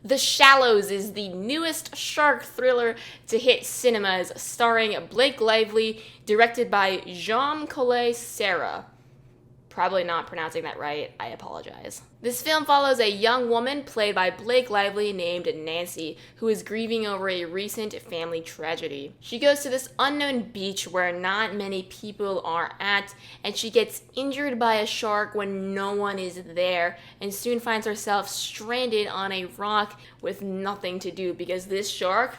The Shallows is the newest shark thriller to hit cinemas, starring Blake Lively, directed by Jaume Collet-Serra. Probably not pronouncing that right, I apologize. This film follows a young woman played by Blake Lively named Nancy, who is grieving over a recent family tragedy. She goes to this unknown beach where not many people are at, and she gets injured by a shark when no one is there, and soon finds herself stranded on a rock with nothing to do because this shark,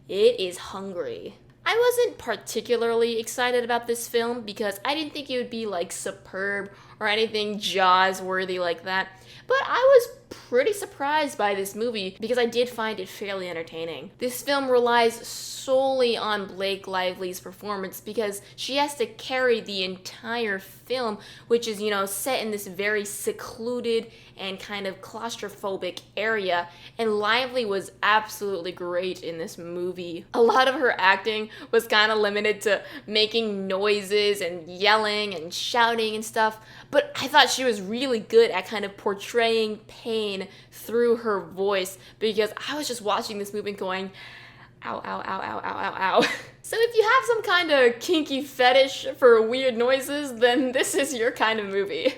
it is hungry. I wasn't particularly excited about this film because I didn't think it would be like superb or anything Jaws worthy like that. But I was pretty surprised by this movie because I did find it fairly entertaining. This film relies solely on Blake Lively's performance because she has to carry the entire film, which is, set in this very secluded and kind of claustrophobic area, and Lively was absolutely great in this movie. A lot of her acting was kind of limited to making noises and yelling and shouting and stuff, but I thought she was really good at kind of portraying pain through her voice because I was just watching this movie going, ow, ow, ow, ow, ow, ow, ow. So if you have some kind of kinky fetish for weird noises, then this is your kind of movie.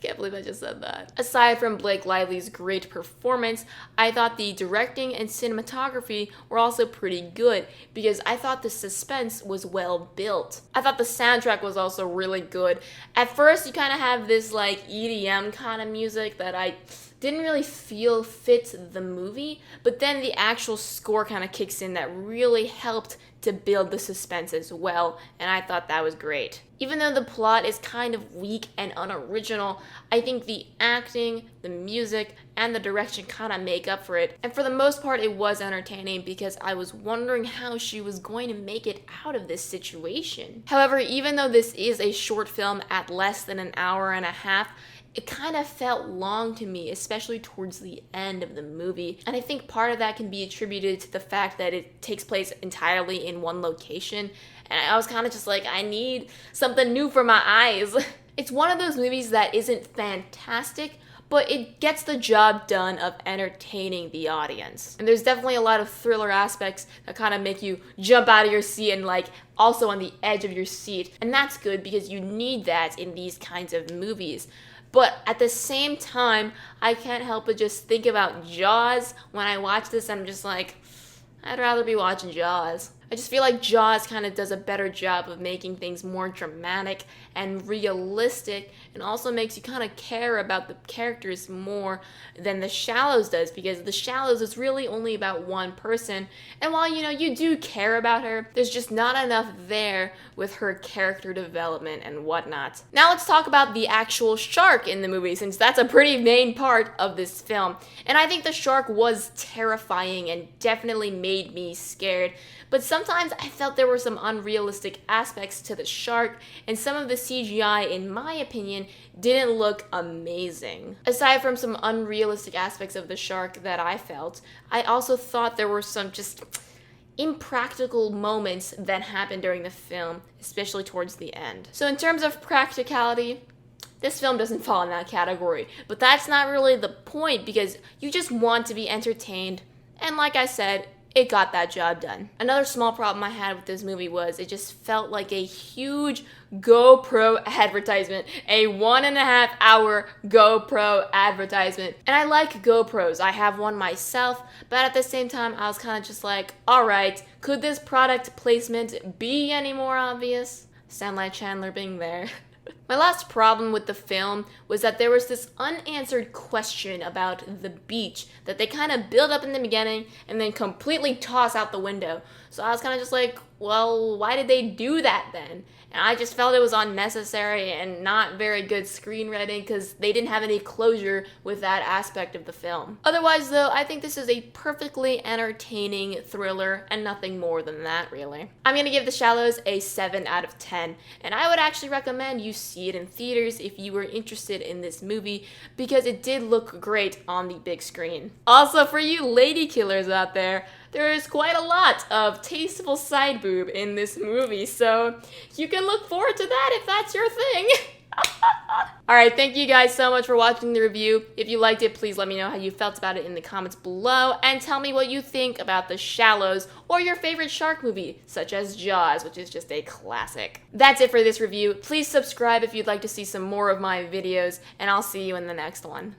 Can't believe I just said that. Aside from Blake Lively's great performance, I thought the directing and cinematography were also pretty good because I thought the suspense was well built. I thought the soundtrack was also really good. At first, you kind of have this like EDM kind of music that I didn't really feel fit the movie, but then the actual score kind of kicks in that really helped to build the suspense as well, and I thought that was great. Even though the plot is kind of weak and unoriginal, I think the acting, the music, and the direction kind of make up for it. And for the most part, it was entertaining because I was wondering how she was going to make it out of this situation. However, even though this is a short film at less than an hour and a half, it kind of felt long to me, especially towards the end of the movie. And I think part of that can be attributed to the fact that it takes place entirely in one location. And I was kind of just like, I need something new for my eyes. It's one of those movies that isn't fantastic, but it gets the job done of entertaining the audience. And there's definitely a lot of thriller aspects that kind of make you jump out of your seat and like also on the edge of your seat. And that's good because you need that in these kinds of movies. But at the same time, I can't help but just think about Jaws. When I watch this, I'm just like, I'd rather be watching Jaws. I just feel like Jaws kind of does a better job of making things more dramatic and realistic, and also makes you kind of care about the characters more than The Shallows does, because The Shallows is really only about one person, and while you do care about her, there's just not enough there with her character development and whatnot. Now let's talk about the actual shark in the movie, since that's a pretty main part of this film, and I think the shark was terrifying and definitely made me scared, but sometimes I felt there were some unrealistic aspects to the shark, and some of the CGI, in my opinion, didn't look amazing. Aside from some unrealistic aspects of the shark that I felt, I also thought there were some just impractical moments that happened during the film, especially towards the end. So in terms of practicality, this film doesn't fall in that category, but that's not really the point because you just want to be entertained, and like I said, it got that job done. Another small problem I had with this movie was it just felt like a huge GoPro advertisement, a 1.5 hour GoPro advertisement. And I like GoPros, I have one myself, but at the same time I was kind of just like, alright, could this product placement be any more obvious? Sound like Chandler Bing there. My last problem with the film was that there was this unanswered question about the beach that they kind of build up in the beginning and then completely toss out the window. So I was kind of just like, well, why did they do that then? And I just felt it was unnecessary and not very good screenwriting because they didn't have any closure with that aspect of the film. Otherwise though, I think this is a perfectly entertaining thriller and nothing more than that really. I'm gonna give The Shallows a 7 out of 10, and I would actually recommend you see it in theaters if you were interested in this movie because it did look great on the big screen. Also, for you lady killers out there is quite a lot of tasteful side boob in this movie, so you can look forward to that if that's your thing. Alright, thank you guys so much for watching the review. If you liked it, please let me know how you felt about it in the comments below, and tell me what you think about The Shallows, or your favorite shark movie, such as Jaws, which is just a classic. That's it for this review. Please subscribe if you'd like to see some more of my videos, and I'll see you in the next one.